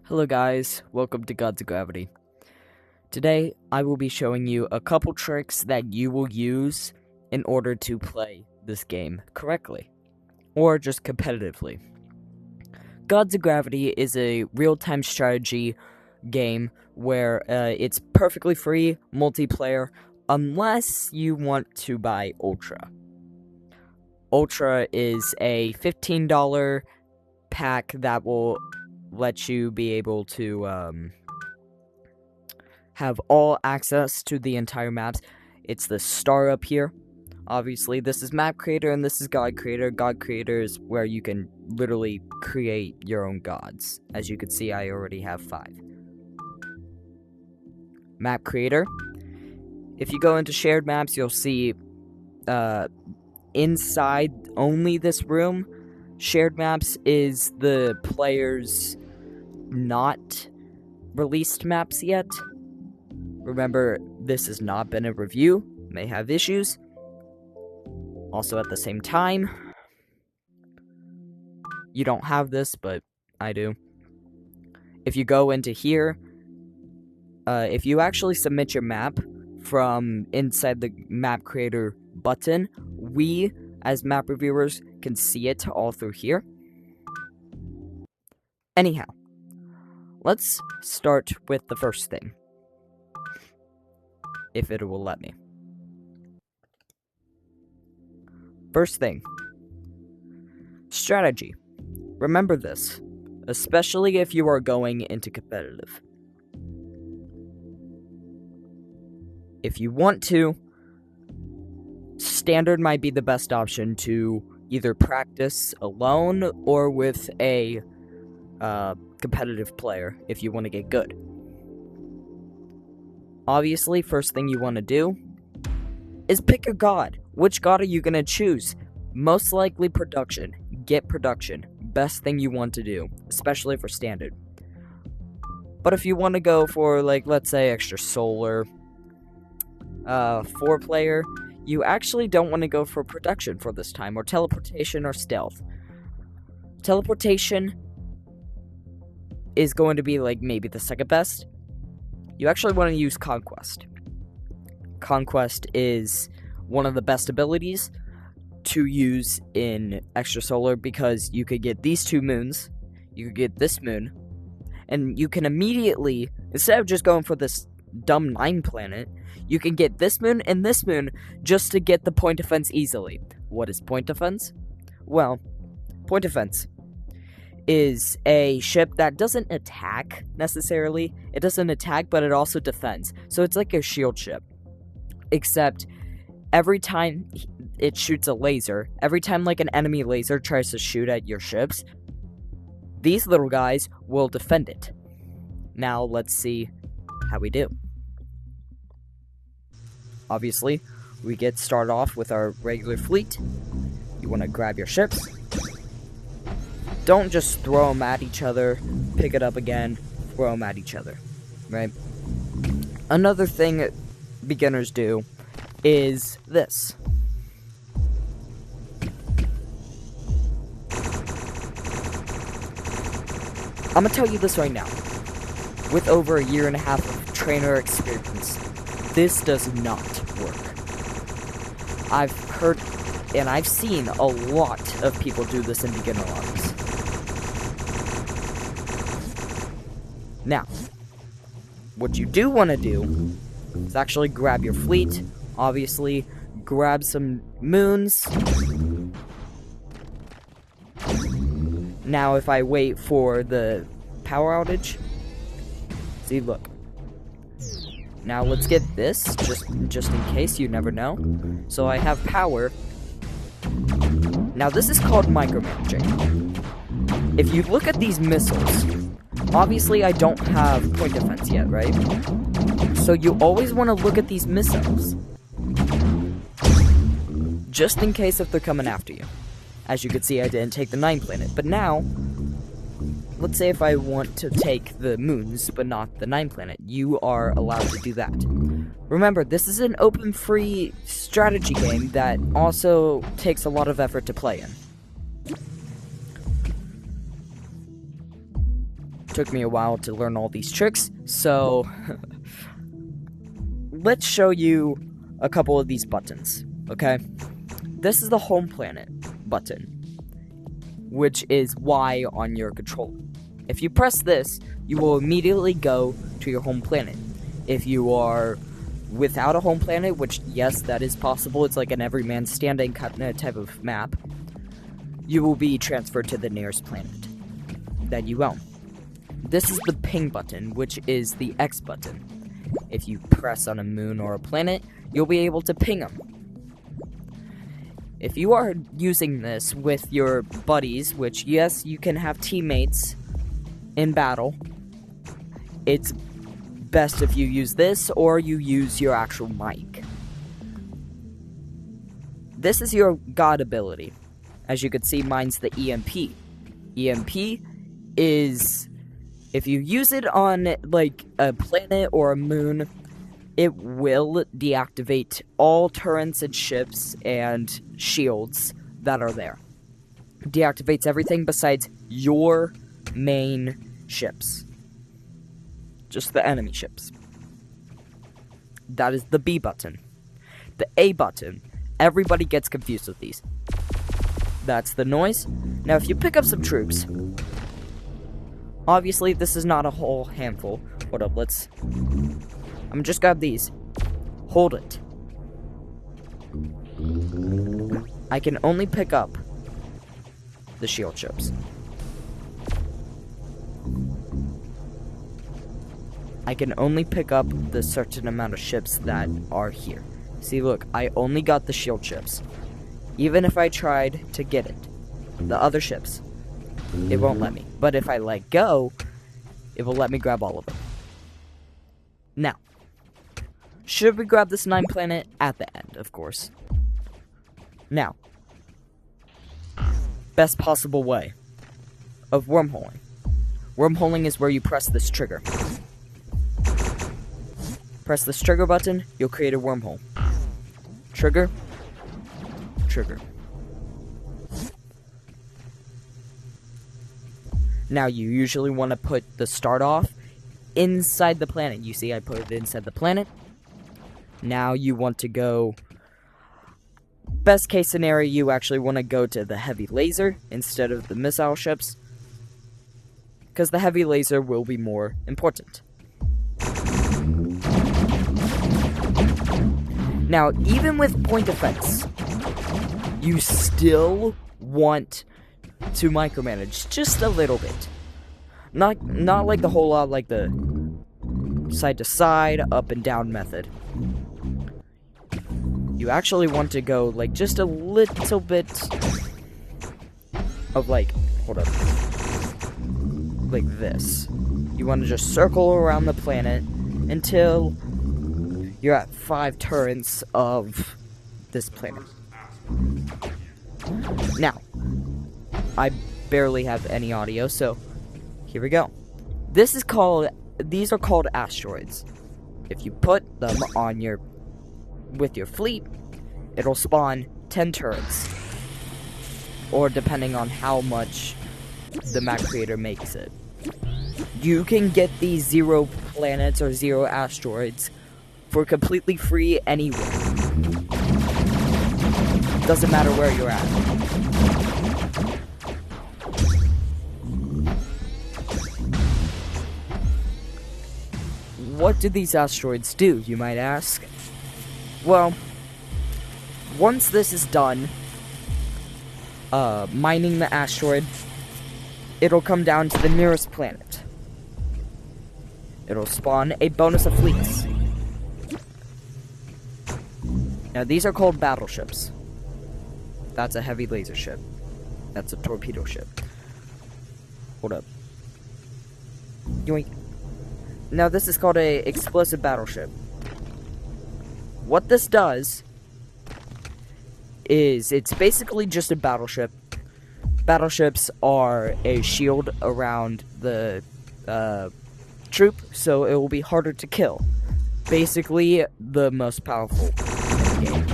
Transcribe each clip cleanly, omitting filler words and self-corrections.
Hello guys, welcome to Gods of Gravity. Today, I will be showing you a couple tricks that you will use in order to play this game correctly, or just competitively. Gods of Gravity is a real-time strategy game where it's perfectly free, multiplayer, unless you want to buy Ultra. Ultra is a $15 pack that will let you be able to have all access to the entire maps. It's the star up here. Obviously, this is Map Creator and this is God Creator. God Creator is where you can literally create your own gods. As you can see, I already have 5. Map Creator. If you go into shared maps, you'll see inside only this room, shared maps is the players' not released maps yet. Remember, this has not been a review, may have issues. Also, at the same time, you don't have this, but I do. If you go into here, if you actually submit your map from inside the map creator button, we, as map reviewers, can see it all through here. Anyhow, let's start with the first thing, if it will let me. First thing, strategy. Remember this, especially if you are going into competitive. If you want to, standard might be the best option to either practice alone or with a competitive player if you want to get good. Obviously, first thing you want to do is pick a god. Which god are you going to choose? Most likely production. Get production. Best thing you want to do, especially for standard. But if you want to go for, like, let's say extra solar, 4-player, you actually don't want to go for production for this time, or teleportation or stealth. Teleportation is going to be like maybe the second best. You actually want to use Conquest. Conquest is one of the best abilities to use in Extra Solar because you could get these 2 moons, you could get this moon, and you can immediately, instead of just going for this dumb 9 planet, you can get this moon and this moon just to get the point defense easily. What is point defense? Well, point defense is a ship that doesn't attack necessarily. It doesn't attack, but it also defends. So it's like a shield ship. Except every time it shoots a laser, every time like an enemy laser tries to shoot at your ships, these little guys will defend it. Now let's see how we do. Obviously, we get started off with our regular fleet. You want to grab your ships. Don't just throw them at each other, pick it up again, throw them at each other, right? Another thing beginners do is this. I'm gonna tell you this right now. With over a year and a half of trainer experience, this does not work. I've heard and I've seen a lot of people do this in beginner lobbies. Now, what you do want to do is actually grab your fleet, obviously, grab some moons. Now, if I wait for the power outage, see, look. Now, let's get this, just in case, you never know. So, I have power. Now, this is called micromanaging. If you look at these missiles, obviously, I don't have point defense yet, right? So you always want to look at these missiles, just in case if they're coming after you. As you can see, I didn't take the 9 planet, but now, let's say if I want to take the moons, but not the 9 planet, you are allowed to do that. Remember, this is an open, free strategy game that also takes a lot of effort to play in. Took me a while to learn all these tricks, so let's show you a couple of these buttons, okay? This is the home planet button, which is Y on your controller. If you press this, you will immediately go to your home planet. If you are without a home planet, which, yes, that is possible, it's like an every man standing kind of type of map, you will be transferred to the nearest planet that you own. This is the ping button, which is the X button. If you press on a moon or a planet, you'll be able to ping them. If you are using this with your buddies, which, yes, you can have teammates in battle, it's best if you use this or you use your actual mic. This is your God ability. As you can see, mine's the EMP. EMP is, if you use it on, like, a planet or a moon, it will deactivate all turrets and ships and shields that are there. Deactivates everything besides your main ships. Just the enemy ships. That is the B button. The A button, everybody gets confused with these. That's the noise. Now, if you pick up some troops, obviously this is not a whole handful. Hold up, I'm just grab these. Hold it. I can only pick up the shield ships. I can only pick up the certain amount of ships that are here. See, look, I only got the shield ships. Even if I tried to get it, the other ships, it won't let me. But if I let go, it will let me grab all of them. Now, should we grab this 9 planet? At the end, of course. Now, best possible way of wormholing. Wormholing is where you press this trigger. Press this trigger button, you'll create a wormhole. Trigger. Trigger. Now, you usually want to put the start off inside the planet. You see, I put it inside the planet. Now, you want to go... Best case scenario, you actually want to go to the heavy laser instead of the missile ships, because the heavy laser will be more important. Now, even with point effects, you still want to micromanage just a little bit. Not like the whole lot, like the side to side, up and down method. You actually want to go, like, just a little bit of, like, hold up, like this. You want to just circle around the planet until you're at 5 turrets of this planet. Now, I barely have any audio, so here we go. These are called asteroids. If you put them on with your fleet, it'll spawn 10 turrets. Or depending on how much the map creator makes it. You can get these 0 planets or 0 asteroids for completely free anywhere. Doesn't matter where you're at. What do these asteroids do, you might ask? Well, once this is done, mining the asteroid, it'll come down to the nearest planet. It'll spawn a bonus of fleets. Now, these are called battleships. That's a heavy laser ship. That's a torpedo ship. Hold up. Yoink. Now, this is called a explosive battleship. What this does is it's basically just a battleship. Battleships are a shield around the troop, so it will be harder to kill. Basically, the most powerful in the game.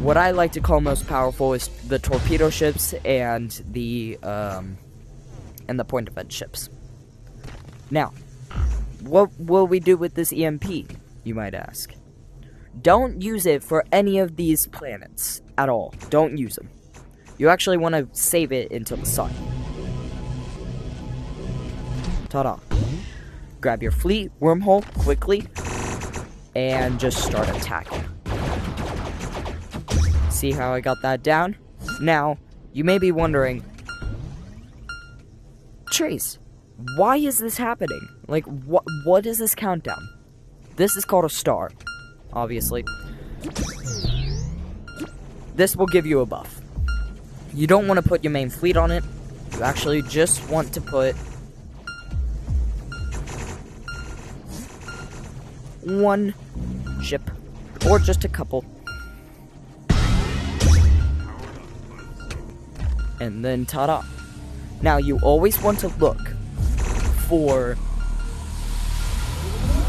What I like to call most powerful is the torpedo ships and the point defense ships. Now, what will we do with this EMP, you might ask? Don't use it for any of these planets at all. Don't use them. You actually want to save it until the sun. Ta-da. Grab your fleet, wormhole, quickly, and just start attacking. See how I got that down? Now, you may be wondering, Trace, why is this happening? Like, what is this countdown? This is called a star, obviously. This will give you a buff. You don't want to put your main fleet on it. You actually just want to put one ship, or just a couple. And then ta-da. Now you always want to look for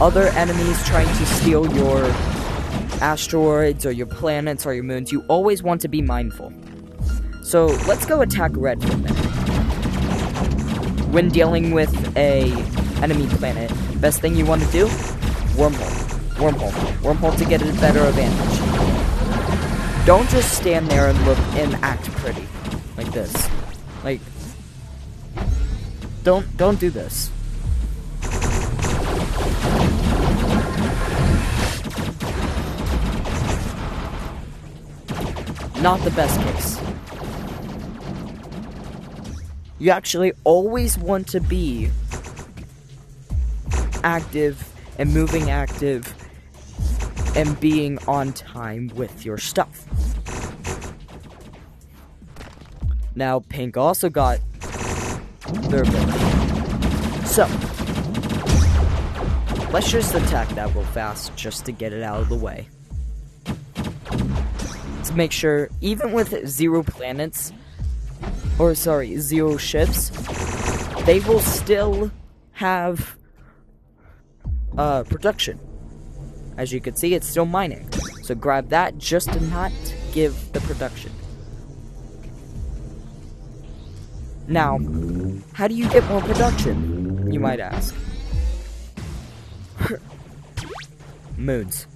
other enemies trying to steal your asteroids or your planets or your moons. You always want to be mindful. So let's go attack red for a minute. When dealing with a enemy planet, best thing you want to do, wormhole to get a better advantage. Don't just stand there and look and act pretty like this. Like, don't do this. Not the best case. You actually always want to be active and moving active and being on time with your stuff. Now, Pink also got their ability. So, let's just attack that real fast just to get it out of the way. To make sure, even with 0 planets, or sorry, 0 ships, they will still have production. As you can see, it's still mining. So grab that just to not give the production. Now, how do you get more production, you might ask? Moons.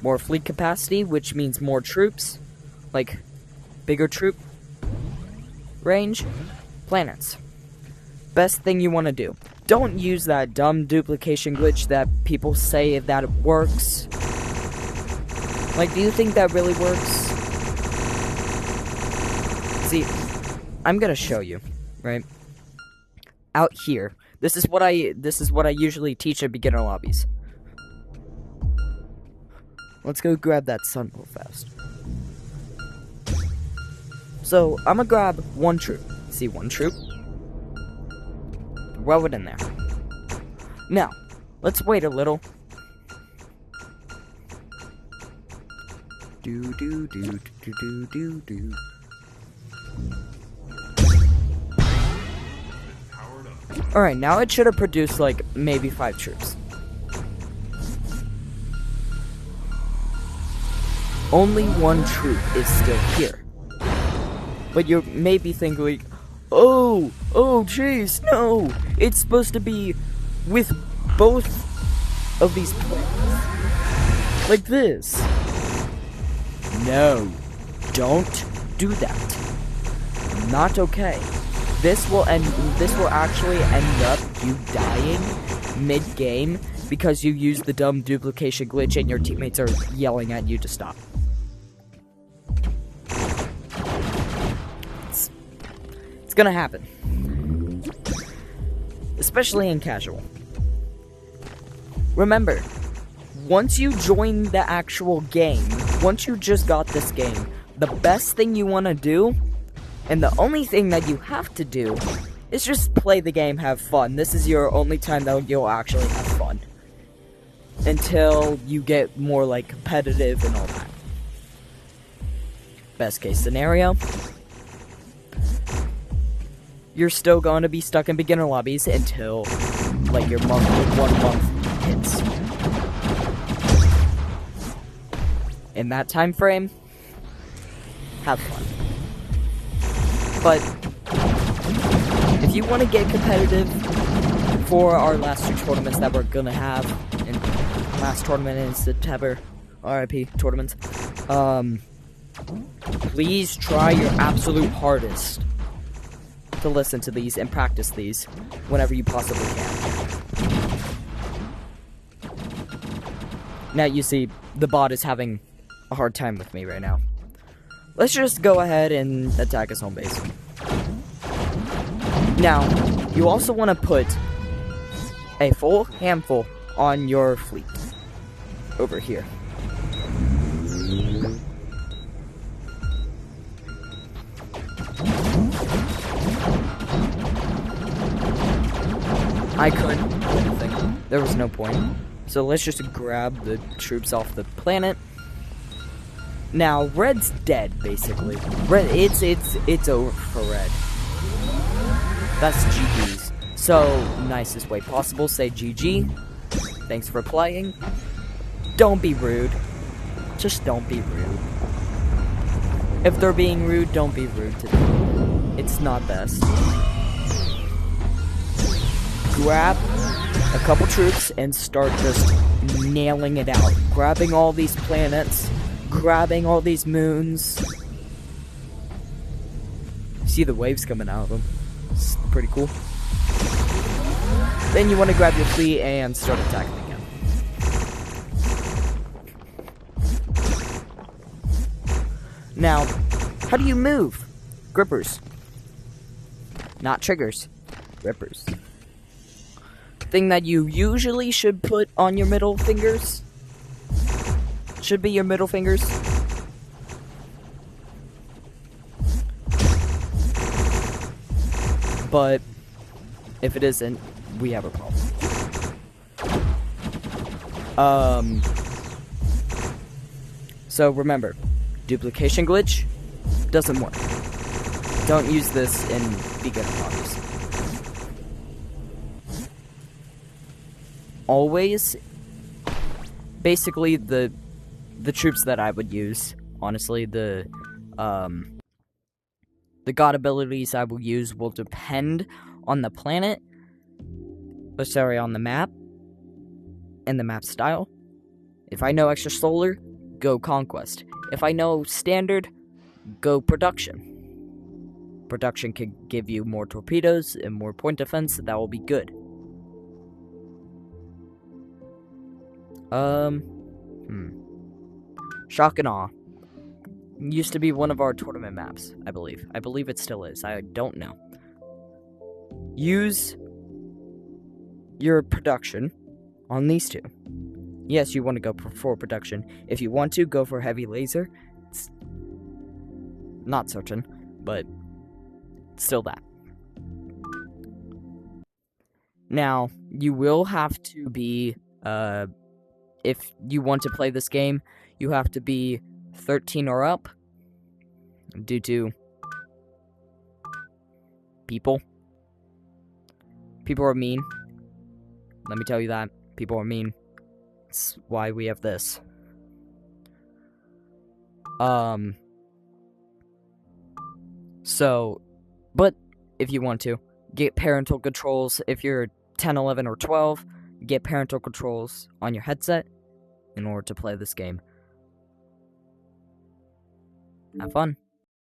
More fleet capacity, which means more troops, like bigger troop range. Planets. Best thing you want to do. Don't use that dumb duplication glitch that people say that it works. Like, do you think that really works? See, I'm gonna show you, right? Out here, this is what I usually teach at beginner lobbies. Let's go grab that sun real fast. So, I'm gonna grab 1 troop. See, 1 troop? Throw it in there. Now, let's wait a little. Alright, now it should have produced, like, maybe 5 troops. Only 1 troop is still here. But you may be thinking, like, oh, jeez, no! It's supposed to be with both of these planets. Like this. No, don't do that. Not okay. This will actually end up you dying mid-game because you use the dumb duplication glitch and your teammates are yelling at you to stop. It's gonna happen. Especially in casual. Remember, once you join the actual game, once you just got this game, the best thing you want to do, and the only thing that you have to do, is just play the game, have fun. This is your only time that you'll actually have fun. Until you get more, like, competitive and all that. Best case scenario, you're still going to be stuck in beginner lobbies until, like, your 1 month hits. In that time frame, have fun. But if you want to get competitive, for our last 2 tournaments that we're gonna have, and last tournament in September, RIP tournaments, please try your absolute hardest to listen to these and practice these whenever you possibly can. Now, you see, the bot is having a hard time with me right now. Let's just go ahead and attack his home base. Now, you also want to put a full handful on your fleet over here. I couldn't do anything. There was no point. So let's just grab the troops off the planet. Now, red's dead, basically. Red, it's over for red. That's GG's. So, nicest way possible, say GG. Thanks for playing. Don't be rude. Just don't be rude. If they're being rude, don't be rude to them. It's not best. Grab a couple troops and start just nailing it out. Grabbing all these planets. Grabbing all these moons. See the waves coming out of them. It's pretty cool. Then you want to grab your fleet and start attacking again. Now, how do you move? Grippers. Not triggers. Grippers. Thing that you usually should put on your middle fingers. Should be your middle fingers. But if it isn't, we have a problem. So remember, duplication glitch doesn't work. Don't use this in beginner models. Always, basically the troops that I would use, honestly, the god abilities I will use will depend on the planet, or sorry, on the map, and the map style. If I know extra solar, go conquest. If I know standard, go production. Production can give you more torpedoes and more point defense, that will be good. Shock and Awe. Used to be one of our tournament maps, I believe. I believe it still is. I don't know. Use your production on these two. Yes, you want to go for production. If you want to, go for heavy laser. It's not certain, but still that. Now, you will have to be, if you want to play this game, you have to be 13 or up, due to people. People are mean. Let me tell you that. People are mean. That's why we have this. So, but if you want to, get parental controls. If you're 10, 11, or 12, get parental controls on your headset in order to play this game. Have fun.